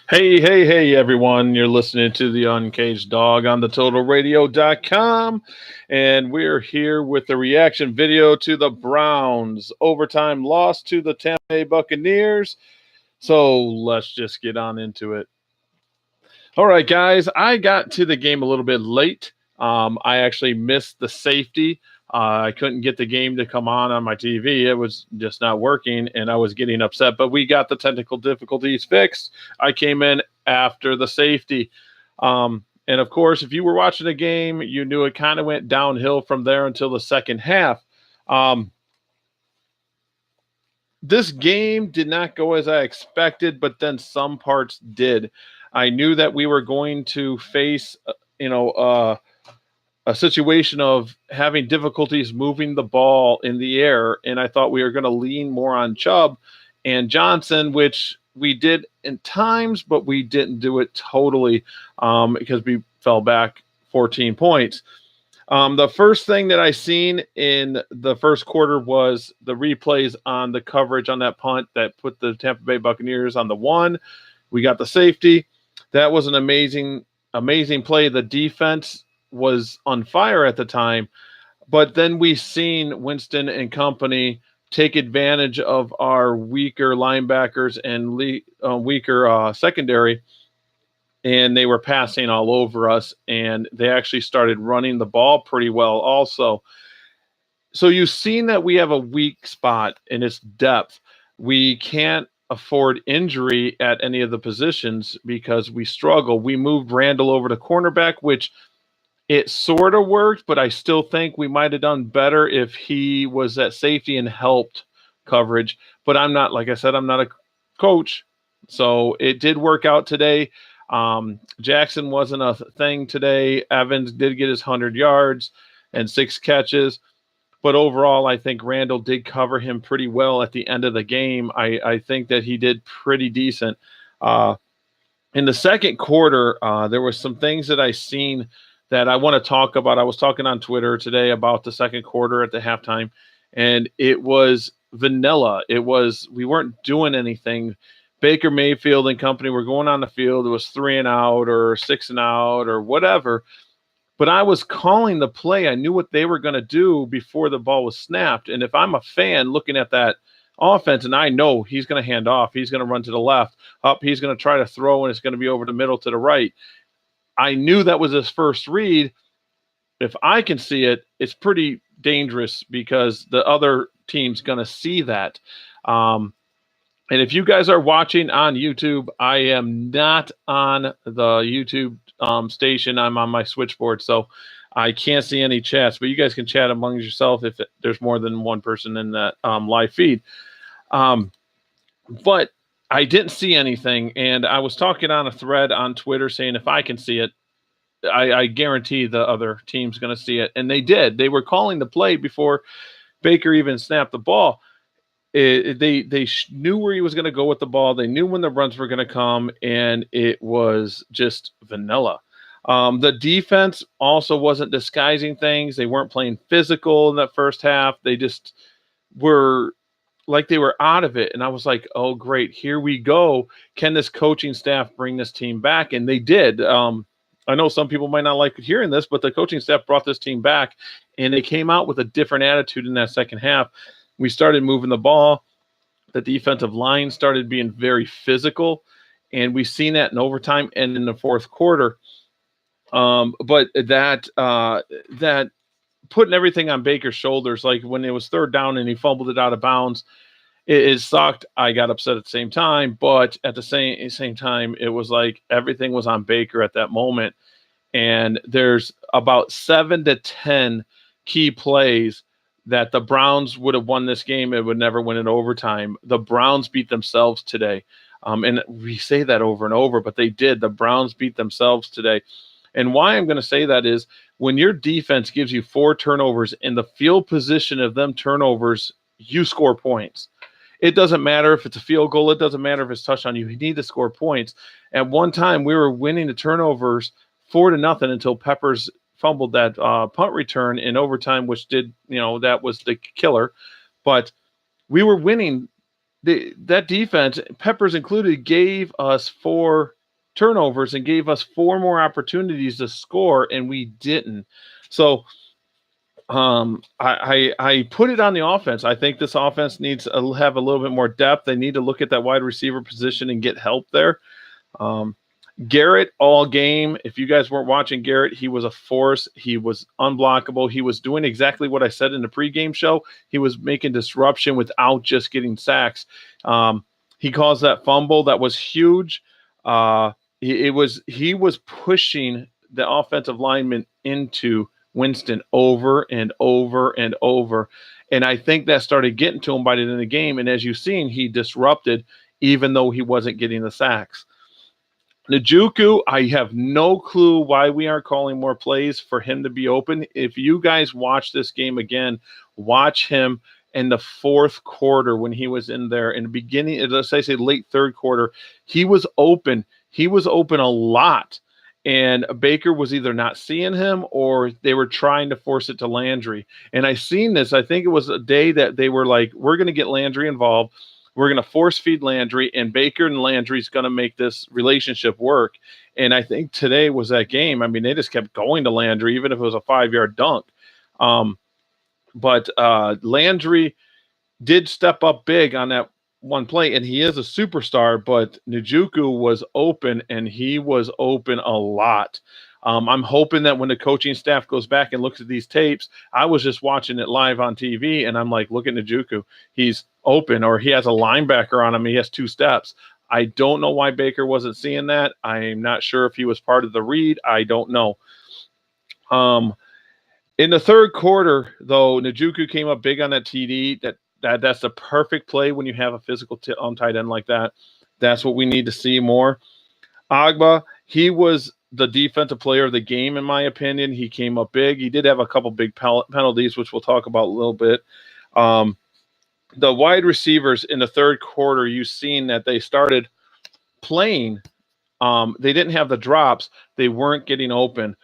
Hey, hey, hey, everyone. You're listening to the Uncaged Dog on the TotalRadio.com. And we're here with the reaction video to the Browns overtime loss to the Tampa Bay Buccaneers. So let's just get on into it. All right, guys, I got to the game a little bit late. I actually missed the safety. I couldn't get the game to come on my TV. It was just not working, and I was getting upset. But we got the technical difficulties fixed. I came in after the safety. And of course, if you were watching the game, you knew it kind of went downhill from there until the second half. This game did not go as I expected, but then some parts did. I knew that we were going to face, a situation of having difficulties moving the ball in the air, and I thought we were going to lean more on Chubb and Johnson, which we did in times, but we didn't do it totally because we fell back 14 points. The first thing that I seen in the first quarter was the replays on the coverage on that punt that put the Tampa Bay Buccaneers on the one. We got the safety. That was an amazing play. The defense was on fire at the time, but then we seen Winston and company take advantage of our weaker linebackers and weaker secondary, and they were passing all over us, and they actually started running the ball pretty well also. So you've seen that we have a weak spot in its depth. We can't afford injury at any of the positions because we struggle. We moved Randall over to cornerback, which it sort of worked, but I still think we might have done better if he was at safety and helped coverage. But I'm not, like I said, I'm not a coach. So it did work out today. Jackson wasn't a thing today. Evans did get his 100 yards and 6 catches. But overall, I think Randall did cover him pretty well at the end of the game. I think that he did pretty decent. In the second quarter, there was some things that I seen that I want to talk about. I was talking on Twitter today about the second quarter at the halftime, and it was vanilla. We weren't doing anything. Baker Mayfield and company were going on the field. It was 3 and out or 6 and out or whatever. But I was calling the play. I knew what they were going to do before the ball was snapped. And if I'm a fan looking at that offense and I know he's going to hand off, he's going to run to the left, up, he's going to try to throw, and it's going to be over the middle to the right. I knew that was his first read. If I can see it, it's pretty dangerous because the other team's going to see that. And if you guys are watching on YouTube, I am not on the YouTube station. I'm on my switchboard, so I can't see any chats. But you guys can chat among yourself if there's more than one person in that live feed. But I didn't see anything, and I was talking on a thread on Twitter saying if I can see it, I guarantee the other team's going to see it. And they did. They were calling the play before Baker even snapped the ball. They knew where he was going to go with the ball. They knew when the runs were going to come, and it was just vanilla. The defense also wasn't disguising things. They weren't playing physical in that first half. They just were like they were out of it. And I was like, oh, great, here we go. Can this coaching staff bring this team back? And they did. I know some people might not like hearing this, but the coaching staff brought this team back, and they came out with a different attitude in that second half. We started moving the ball. The defensive line started being very physical, and we've seen that in overtime and in the fourth quarter. But that putting everything on Baker's shoulders, like when it was third down and he fumbled it out of bounds, it sucked. I got upset at the same time, but at the same time, it was like everything was on Baker at that moment. And there's about 7 to 10 key plays that the Browns would have won this game. It would never win in overtime. The Browns beat themselves today. And we say that over and over, but they did. The Browns beat themselves today. And why I'm going to say that is when your defense gives you 4 turnovers in the field position of them turnovers, you score points. It doesn't matter if it's a field goal. It doesn't matter if it's touchdown. You need to score points. At one time, we were winning the turnovers 4-0 until Peppers fumbled that punt return in overtime, which did, that was the killer. But we were winning that defense, Peppers included, gave us 4 turnovers and gave us 4 more opportunities to score, and we didn't. So I put it on the offense. I think this offense needs to have a little bit more depth. They need to look at that wide receiver position and get help there. Um, Garrett all game. If you guys weren't watching Garrett, he was a force. He was unblockable. He was doing exactly what I said in the pregame show. He was making disruption without just getting sacks. He caused that fumble that was huge. He was pushing the offensive lineman into Winston over and over and over. And I think that started getting to him by the end of the game. And as you've seen, he disrupted even though he wasn't getting the sacks. Njoku, I have no clue why we aren't calling more plays for him to be open. If you guys watch this game again, watch him in the fourth quarter when he was in there. In the beginning, let's say late third quarter, he was open. He was open a lot. And Baker was either not seeing him or they were trying to force it to Landry. And I seen this. I think it was a day that they were like, we're going to get Landry involved. We're going to force feed Landry, and Baker and Landry's going to make this relationship work. And I think today was that game. I mean, they just kept going to Landry, even if it was a 5-yard dunk. But Landry did step up big on that one play, and he is a superstar, but Njoku was open, and he was open a lot. I'm hoping that when the coaching staff goes back and looks at these tapes, I was just watching it live on TV, and I'm like, look at Njoku. He's open, or he has a linebacker on him. He has 2 steps. I don't know why Baker wasn't seeing that. I'm not sure if he was part of the read. I don't know. In the third quarter, though, Njoku came up big on that TD. That's the perfect play when you have a physical tight end like that. That's what we need to see more. Agba, he was the defensive player of the game, in my opinion. He came up big. He did have a couple big penalties, which we'll talk about a little bit. The wide receivers in the third quarter, you've seen that they started playing. They didn't have the drops. They weren't getting open.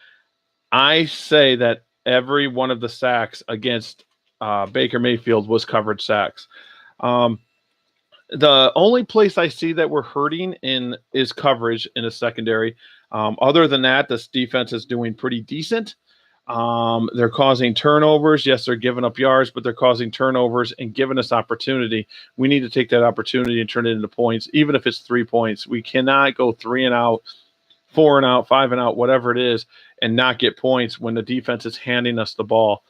I say that every one of the sacks against Baker Mayfield was coverage sacks. The only place I see that we're hurting in is coverage in the secondary. Other than that, this defense is doing pretty decent. They're causing turnovers. Yes, they're giving up yards, but they're causing turnovers and giving us opportunity. We need to take that opportunity and turn it into points, even if it's 3 points. We cannot go 3 and out, 4 and out, 5 and out, whatever it is, and not get points when the defense is handing us the ball.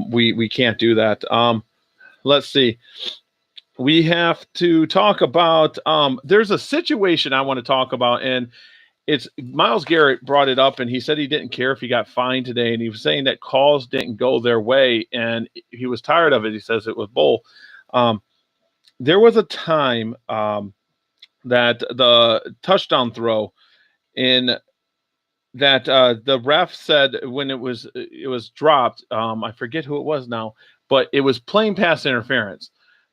We can't do that. Let's see. We have to talk about there's a situation I want to talk about, and it's Myles Garrett brought it up, and he said he didn't care if he got fined today, and he was saying that calls didn't go their way, and he was tired of it. He says it was bull. There was a time that the touchdown throw in that the ref said when it was dropped, I forget who it was now, but it was plain pass interference.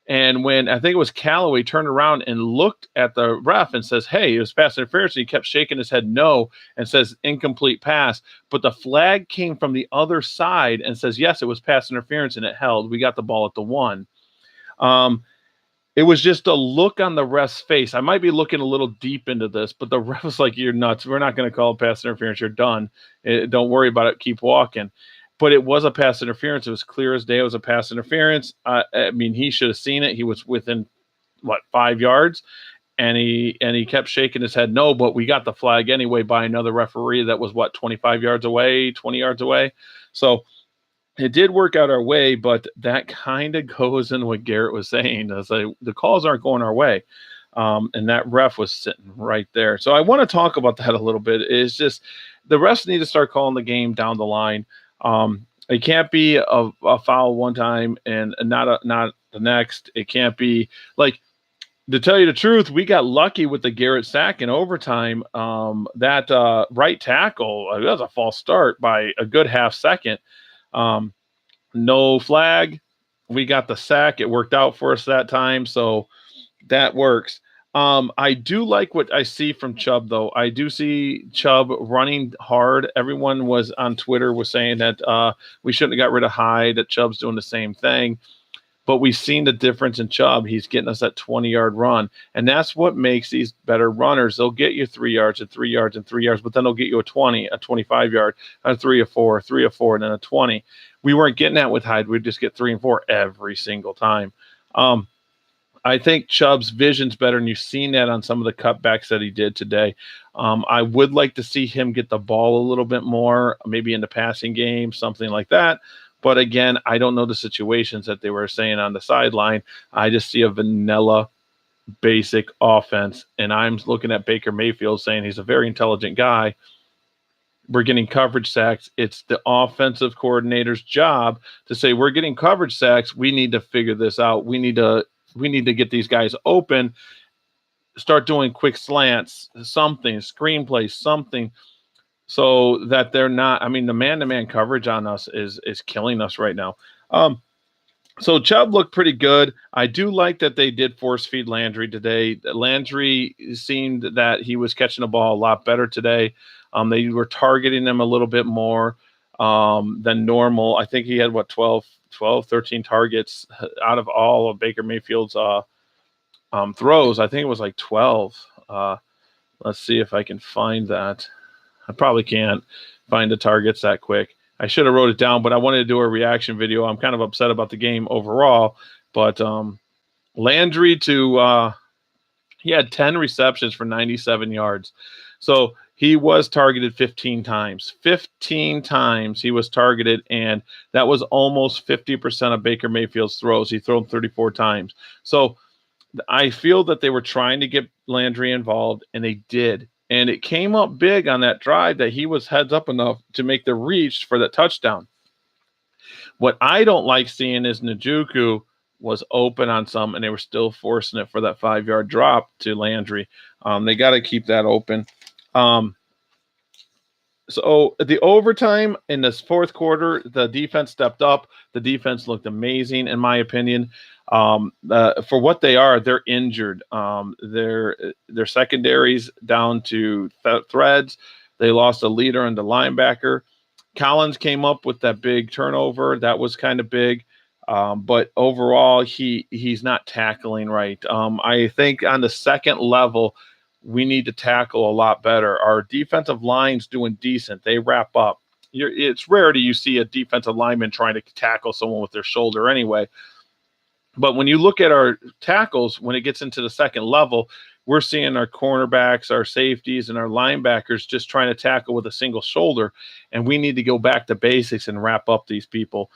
And when I think it was Callaway turned around and looked at the ref and says, hey, it was pass interference. And he kept shaking his head no and says incomplete pass. But the flag came from the other side and says, yes, it was pass interference, and it held. We got the ball at the 1. It was just a look on the ref's face. I might be looking a little deep into this, but the ref was like, you're nuts. We're not going to call it pass interference. You're done. Don't worry about it. Keep walking. But it was a pass interference. It was clear as day. It was a pass interference. I mean, he should have seen it. He was within, 5 yards? And he kept shaking his head no, but we got the flag anyway by another referee that was, 25 yards away, 20 yards away. So it did work out our way, but that kind of goes in what Garrett was saying. It's like the calls aren't going our way. And that ref was sitting right there. So I want to talk about that a little bit. It's just the refs need to start calling the game down the line. It can't be a foul one time and not the next. It can't be to tell you the truth, we got lucky with the Garrett sack in overtime. That right tackle, that was a false start by a good half second. No flag. We got the sack. It worked out for us that time. So that works. I do like what I see from Chubb, though. I do see Chubb running hard. Everyone was on Twitter was saying that we shouldn't have got rid of Hyde, that Chubb's doing the same thing. but we've seen the difference in Chubb. He's getting us that 20-yard run, and that's what makes these better runners. They'll get you 3 yards and 3 yards and 3 yards, but then they'll get you a 20, a 25-yard, a 3 or 4, 3 or 4, and then a 20. We weren't getting that with Hyde. We'd just get 3 and 4 every single time. I think Chubb's vision's better, and you've seen that on some of the cutbacks that he did today. I would like to see him get the ball a little bit more, maybe in the passing game, something like that. But again, I don't know the situations that they were saying on the sideline. I just see a vanilla, basic offense, and I'm looking at Baker Mayfield saying he's a very intelligent guy. We're getting coverage sacks. It's the offensive coordinator's job to say, we're getting coverage sacks. We need to figure this out. We need to get these guys open, start doing quick slants, something, screenplays, something, so that they're not. I mean, the man-to-man coverage on us is killing us right now. So Chubb looked pretty good. I do like that they did force feed Landry today. Landry seemed that he was catching the ball a lot better today. They were targeting him a little bit more than normal. I think he had, 12, 13 targets out of all of Baker Mayfield's throws. I think it was like 12. Let's see if I can find that. I probably can't find the targets that quick. I should have wrote it down, but I wanted to do a reaction video. I'm kind of upset about the game overall, but Landry he had 10 receptions for 97 yards. So he was targeted 15 times. 15 times he was targeted, and that was almost 50% of Baker Mayfield's throws. He threw 34 times. So I feel that they were trying to get Landry involved, and they did. And it came up big on that drive that he was heads up enough to make the reach for the touchdown. What I don't like seeing is Njoku was open on some, and they were still forcing it for that 5-yard drop to Landry. They got to keep that open. So the overtime in this fourth quarter, the defense stepped up. The defense looked amazing, in my opinion. For what they are, they're injured. Their secondary's down to threads. They lost a leader and the linebacker. Collins came up with that big turnover. That was kind of big. But overall, he's not tackling right. I think on the second level, we need to tackle a lot better. Our defensive line's doing decent. They wrap up. It's rare you see a defensive lineman trying to tackle someone with their shoulder anyway. But when you look at our tackles, when it gets into the second level, we're seeing our cornerbacks, our safeties, and our linebackers just trying to tackle with a single shoulder. And we need to go back to basics and wrap up these people.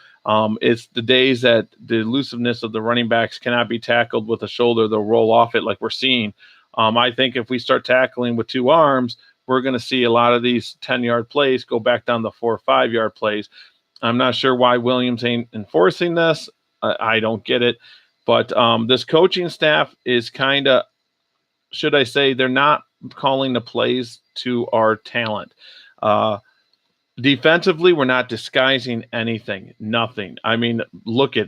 It's the days that the elusiveness of the running backs cannot be tackled with a shoulder. They'll roll off it like we're seeing. I think if we start tackling with 2 arms, we're going to see a lot of these 10-yard plays go back down to 4 or 5-yard plays. I'm not sure why Williams ain't enforcing this. I don't get it. But this coaching staff is kind of, should I say, they're not calling the plays to our talent. Defensively, we're not disguising anything, nothing. I mean,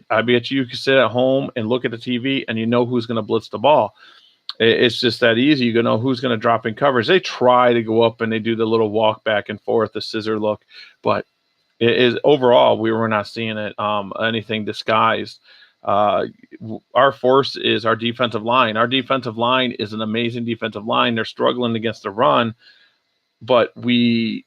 I bet you can sit at home and look at the TV and you know who's going to blitz the ball. It's just that easy. You know who's going to drop in coverage. They try to go up and they do the little walk back and forth, the scissor look, but it is overall we were not seeing it anything disguised. Our force is our defensive line. Our defensive line is an amazing defensive line. They're struggling against the run, but we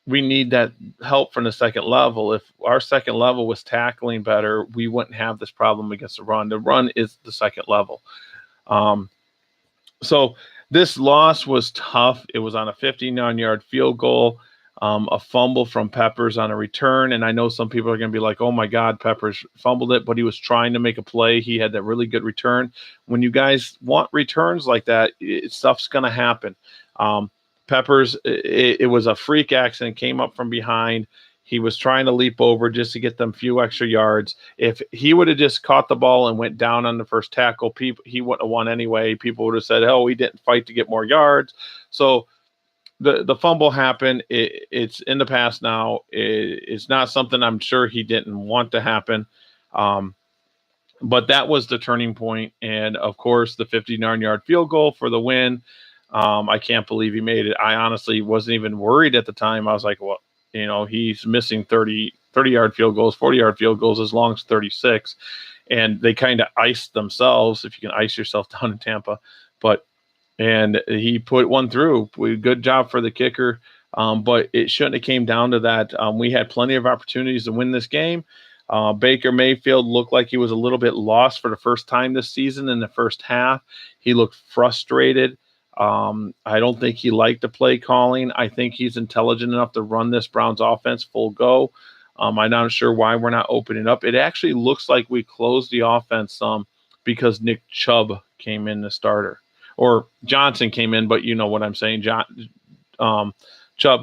need that help from the second level. If our second level was tackling better, we wouldn't have this problem against the run. The run is the second level. So this loss was tough. It was on a 59-yard field goal, a fumble from Peppers on a return. And I know some people are going to be like, oh, my God, Peppers fumbled it, but he was trying to make a play. He had that really good return. When you guys want returns like that, stuff's going to happen. Peppers, it was a freak accident, came up from behind. He was trying to leap over just to get them few extra yards. If he would have just caught the ball and went down on the first tackle, he wouldn't have won anyway. People would have said, oh, he didn't fight to get more yards. So the fumble happened. It's in the past now. It's not something I'm sure he didn't want to happen. But that was the turning point. And, of course, the 59-yard field goal for the win. I can't believe he made it. I honestly wasn't even worried at the time. I was like, well, he's missing 30-yard field goals, 40-yard field goals as long as 36. and they kind of iced themselves, if you can ice yourself down in Tampa. But and he put one through. Good job for the kicker. But it shouldn't have came down to that. We had plenty of opportunities to win this game. Baker Mayfield looked like he was a little bit lost for the first time this season in the first half. He looked frustrated. I don't think he liked the play calling. I think he's intelligent enough to run this Browns offense full go. I'm not sure why we're not opening up. It actually looks like we closed the offense some because Nick Chubb came in the starter. Or Johnson came in, but you know what I'm saying. Chubb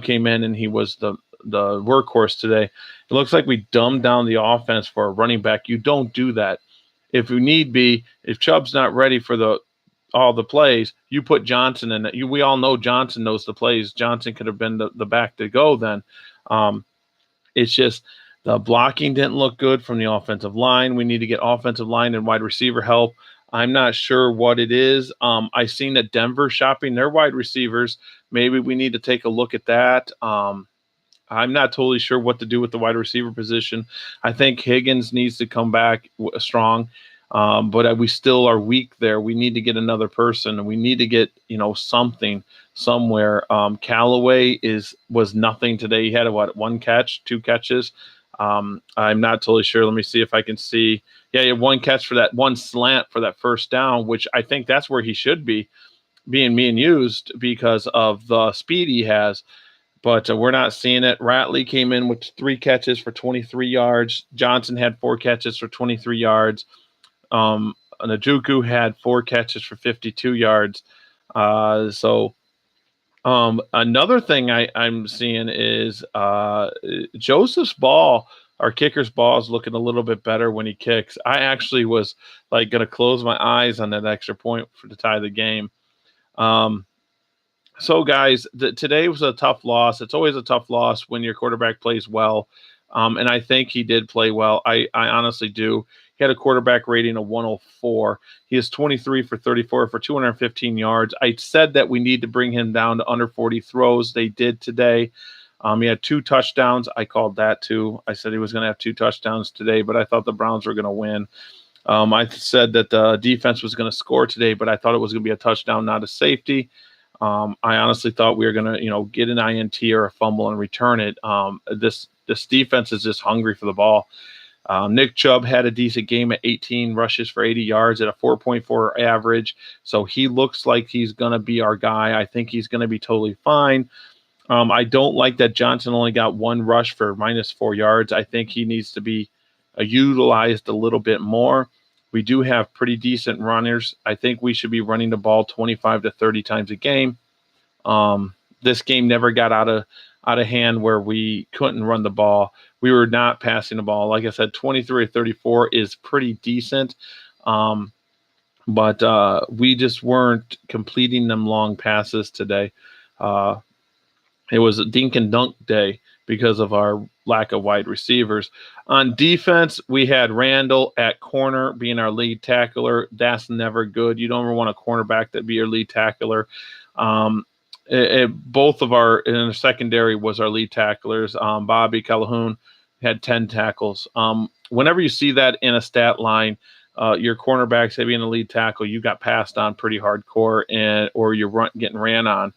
came in and he was the workhorse today. It looks like we dumbed down the offense for a running back. You don't do that. If you need be, if Chubb's not ready for all the plays, you put Johnson in it. We all know Johnson knows the plays. Johnson could have been the back to go then. It's just the blocking didn't look good from the offensive line. We need to get offensive line and wide receiver help. I'm not sure what it is. I've seen that Denver shopping their wide receivers. Maybe we need to take a look at that. I'm not totally sure what to do with the wide receiver position. I think Higgins needs to come back strong, but we still are weak there. We need to get another person, and we need to get something somewhere. Callaway was nothing today. He had one catch, 2 catches. I'm not totally sure. Let me see if I can see. Yeah, he had 1 catch for that 1 slant for that first down, which I think that's where he should be being used because of the speed he has. But we're not seeing it. Ratley came in with 3 catches for 23 yards. Johnson had 4 catches for 23 yards. Njoku had 4 catches for 52 yards. Another thing I'm seeing is Joseph's ball, our kicker's ball, is looking a little bit better when he kicks. I actually was like going to close my eyes on that extra point to tie the game. So, guys, today was a tough loss. It's always a tough loss when your quarterback plays well. And I think he did play well. I honestly do. He had a quarterback rating of 104. He is 23 for 34 for 215 yards. I said that we need to bring him down to under 40 throws. They did today. He had 2 touchdowns. I called that too. I said he was going to have 2 touchdowns today, but I thought the Browns were going to win. I said that the defense was going to score today, but I thought it was going to be a touchdown, not a safety. I honestly thought we were going to, get an INT or a fumble and return it. This defense is just hungry for the ball. Nick Chubb had a decent game at 18 rushes for 80 yards at a 4.4 average. So he looks like he's going to be our guy. I think he's going to be totally fine. I don't like that Johnson only got 1 rush for -4 yards. I think he needs to be utilized a little bit more. We do have pretty decent runners. I think we should be running the ball 25 to 30 times a game. This game never got out of hand where we couldn't run the ball. We were not passing the ball. Like I said, 23 or 34 is pretty decent. But we just weren't completing them long passes today. It was a dink and dunk day because of our lack of wide receivers. On defense, we had Randall at corner being our lead tackler. That's never good. You don't ever want a cornerback to be your lead tackler. Both of our in the secondary was our lead tacklers. Bobby Calhoun had 10 tackles. Whenever you see that in a stat line, your cornerbacks being a lead tackle, you got passed on pretty hardcore, or you're getting ran on.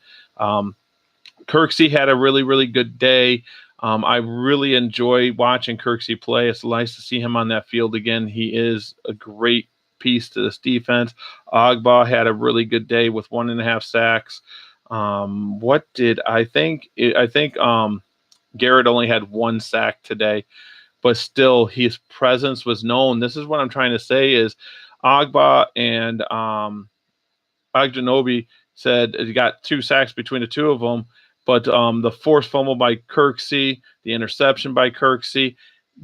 Kirksey had a really, really good day. I really enjoy watching Kirksey play. It's nice to see him on that field again. He is a great piece to this defense. Ogba had a really good day with 1.5 sacks. What did I think? I think Garrett only had 1 sack today, but still his presence was known. This is what I'm trying to say is Ogba and Agjanobi said he got 2 sacks between the 2 of them. But the forced fumble by Kirksey, the interception by Kirksey,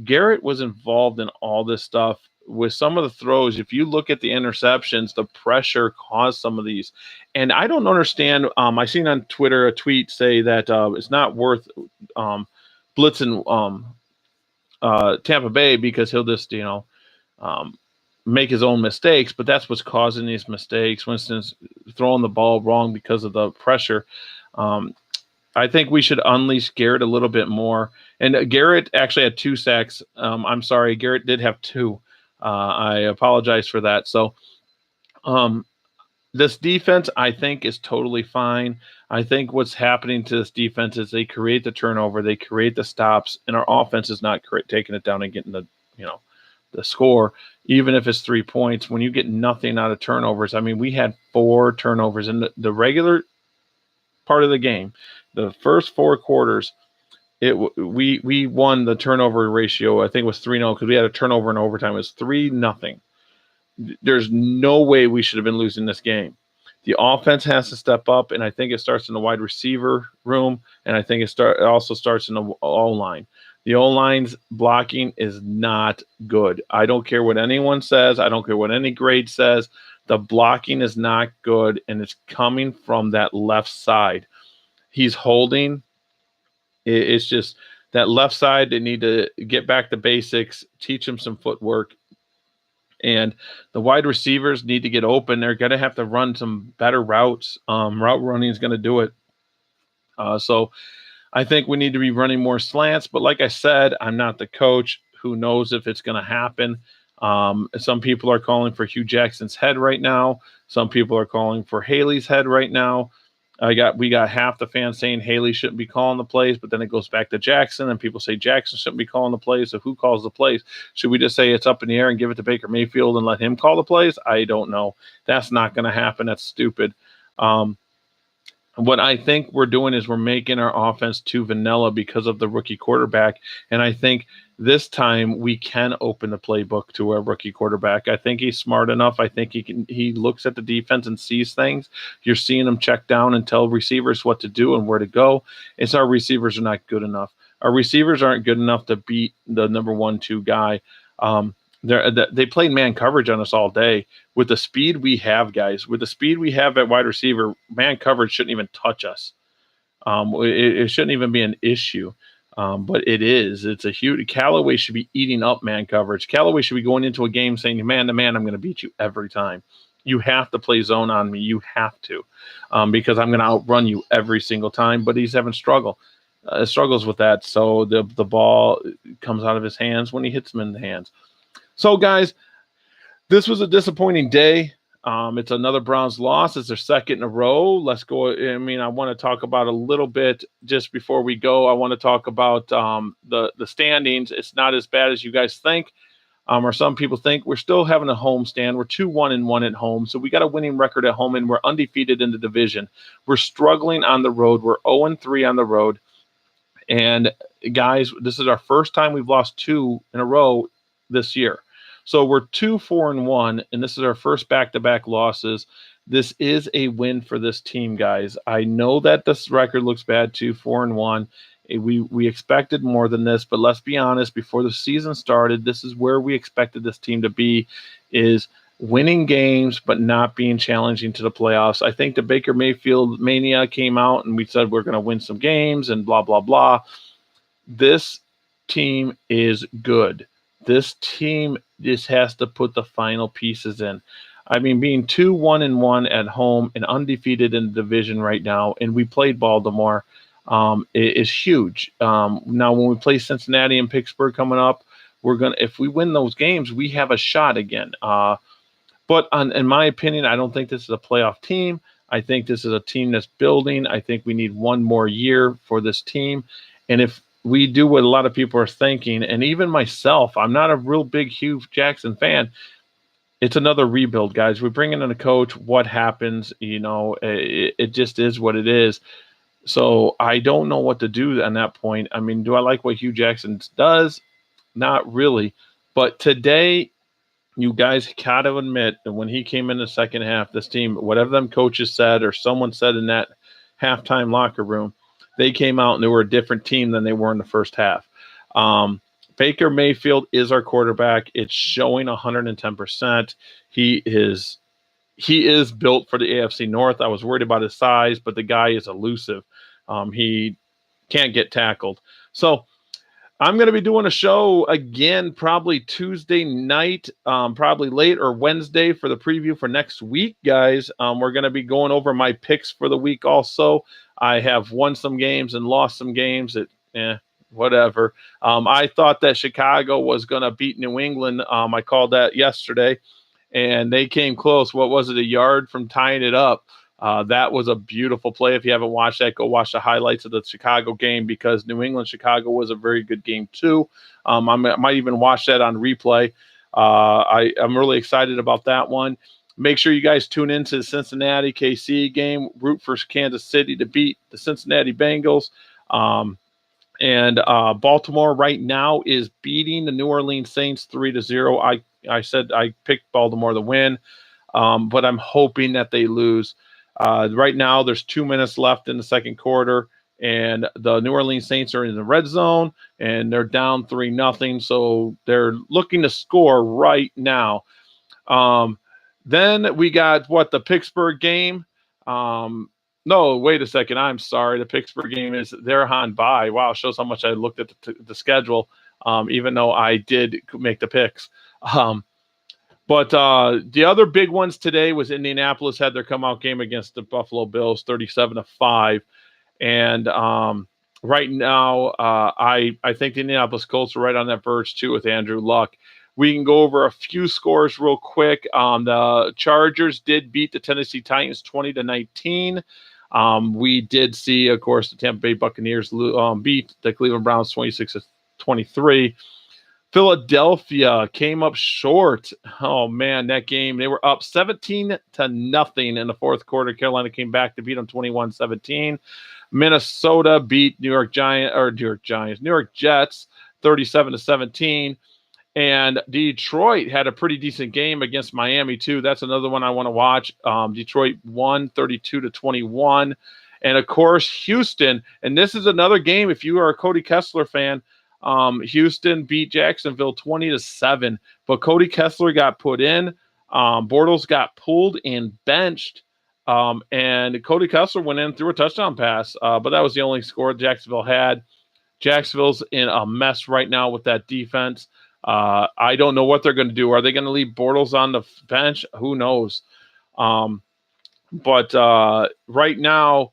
Garrett was involved in all this stuff. With some of the throws, if you look at the interceptions, the pressure caused some of these. And I don't understand. I seen on Twitter a tweet say that it's not worth blitzing Tampa Bay because he'll just, make his own mistakes. But that's what's causing these mistakes. For instance, throwing the ball wrong because of the pressure. I think we should unleash Garrett a little bit more. And Garrett actually had 2 sacks. I'm sorry, Garrett did have 2. I apologize for that. So, um, this defense, I think, is totally fine. I think what's happening to this defense is they create the turnover, they create the stops, and our offense is not taking it down and getting you know, the score, even if it's 3 points. When you get nothing out of turnovers, I mean, we had 4 turnovers in the regular part of the game. The first 4 quarters, we won the turnover ratio. I think it was 3-0 because we had a turnover in overtime. It was 3-0. There's no way we should have been losing this game. The offense has to step up, and I think it starts in the wide receiver room, and I think it also starts in the O-line. The O-line's blocking is not good. I don't care what anyone says. I don't care what any grade says. The blocking is not good, and it's coming from that left side. He's holding. It's just that left side. They need to get back to basics, teach him some footwork. And the wide receivers need to get open. They're going to have to run some better routes. Route running is going to do it. So I think we need to be running more slants. But like I said, I'm not the coach. Who knows if it's going to happen? Some people are calling for Hugh Jackson's head right now. Some people are calling for Haley's head right now. We got half the fans saying Haley shouldn't be calling the plays, but then it goes back to Jackson, and people say Jackson shouldn't be calling the plays. So who calls the plays? Should we just say it's up in the air and give it to Baker Mayfield and let him call the plays? I don't know. That's not going to happen. That's stupid. What I think we're doing is we're making our offense too vanilla because of the rookie quarterback. And I think this time we can open the playbook to our rookie quarterback. I think he's smart enough. I think he looks at the defense and sees things. You're seeing him check down and tell receivers what to do and where to go. It's our receivers are not good enough. Our receivers aren't good enough to beat the number 1-2 guy. They played man coverage on us all day. With the speed we have, guys, with the speed we have at wide receiver, man coverage shouldn't even touch us. It shouldn't even be an issue, but it is. It's a huge. Callaway should be eating up man coverage. Callaway should be going into a game saying, man to man, I'm going to beat you every time. You have to play zone on me. You have to, because I'm going to outrun you every single time. But he's having struggles with that. So the ball comes out of his hands when he hits him in the hands. So, guys, this was a disappointing day. It's another Browns loss. It's their second in a row. Let's go. I mean, I want to talk about a little bit just before we go. I want to talk about the standings. It's not as bad as you guys think, or some people think. We're still having a home stand. We're 2-1-1 at home, so we got a winning record at home, and we're undefeated in the division. We're struggling on the road. We're 0-3 on the road. And, guys, this is our first time we've lost 2 in a row this year. So we're 2-4-1, and this is our first back-to-back losses. This is a win for this team, guys. I know that this record looks bad, 2-4-1. We expected more than this, but let's be honest, before the season started, this is where we expected this team to be, is winning games but not being challenging to the playoffs. I think the Baker Mayfield mania came out, and we said we're going to win some games and blah, blah, blah. This team is good. This team just has to put the final pieces in. I mean, being 2-1-1 at home and undefeated in the division right now, and we played Baltimore, is huge. Now, when we play Cincinnati and Pittsburgh coming up, if we win those games, we have a shot again. But in my opinion, I don't think this is a playoff team. I think this is a team that's building. I think we need one more year for this team. And if we do what a lot of people are thinking, and even myself, I'm not a real big Hugh Jackson fan. It's another rebuild, guys. We bring in a coach. What happens? It just is what it is. So I don't know what to do on that point. I mean, do I like what Hugh Jackson does? Not really. But today, you guys got to admit that when he came in the second half, this team, whatever them coaches said or someone said in that halftime locker room, they came out and they were a different team than they were in the first half. Baker Mayfield is our quarterback. It's showing 110%. He is built for the AFC North. I was worried about his size, but the guy is elusive. He can't get tackled. So I'm going to be doing a show again probably Tuesday night, probably late or Wednesday for the preview for next week, guys. We're going to be going over my picks for the week also. I have won some games and lost some games. whatever. I thought that Chicago was going to beat New England. I called that yesterday, and they came close. What was it, a yard from tying it up? That was a beautiful play. If you haven't watched that, go watch the highlights of the Chicago game, because New England Chicago was a very good game too. I might even watch that on replay. I'm really excited about that one. Make sure you guys tune into the Cincinnati KC game. Root for Kansas City to beat the Cincinnati Bengals. And Baltimore right now is beating the New Orleans Saints 3-0. I said I picked Baltimore to win, but I'm hoping that they lose. Right now, there's 2 minutes left in the second quarter, and the New Orleans Saints are in the red zone, and they're down 3-0. So they're looking to score right now. Then we got the Pittsburgh game. No, wait a second. I'm sorry. The Pittsburgh game they're on bye. Wow, shows how much I looked at the schedule, even though I did make the picks. But the other big ones today was Indianapolis had their come out game against the Buffalo Bills, 37-5. And right now, I think the Indianapolis Colts are right on that verge too with Andrew Luck. We can go over a few scores real quick. The Chargers did beat the Tennessee Titans 20-19. We did see, of course, the Tampa Bay Buccaneers beat the Cleveland Browns 26-23. Philadelphia came up short. Oh man, that game, they were up 17-0 in the fourth quarter. Carolina came back to beat them 21-17. Minnesota beat New York Jets 37-17. And Detroit had a pretty decent game against Miami too. That's another one I want to watch. Detroit won 32-21. And of course, Houston. And this is another game, if you are a Cody Kessler fan, Houston beat Jacksonville 20-7. But Cody Kessler got put in. Bortles got pulled and benched. And Cody Kessler went in through a touchdown pass. But that was the only score Jacksonville had. Jacksonville's in a mess right now with that defense. I don't know what they're going to do. Are they going to leave Bortles on the bench? Who knows? But right now,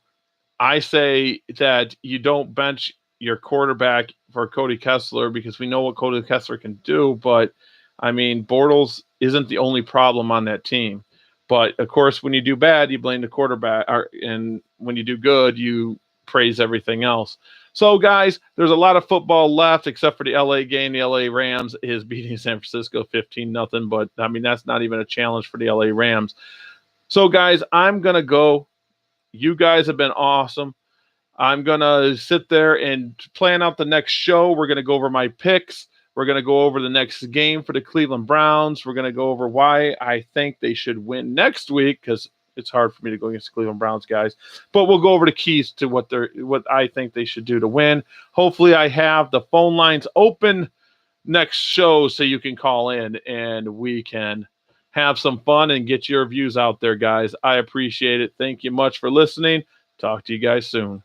I say that you don't bench your quarterback for Cody Kessler, because we know what Cody Kessler can do. But, I mean, Bortles isn't the only problem on that team. But, of course, when you do bad, you blame the quarterback. And when you do good, you praise everything else. So, guys, there's a lot of football left except for the LA game. The LA Rams is beating San Francisco 15-0. But, I mean, that's not even a challenge for the LA Rams. So, guys, I'm going to go. You guys have been awesome. I'm going to sit there and plan out the next show. We're going to go over my picks. We're going to go over the next game for the Cleveland Browns. We're going to go over why I think they should win next week, because it's hard for me to go against the Cleveland Browns, guys. But we'll go over the keys to what I think they should do to win. Hopefully I have the phone lines open next show so you can call in and we can have some fun and get your views out there, guys. I appreciate it. Thank you much for listening. Talk to you guys soon.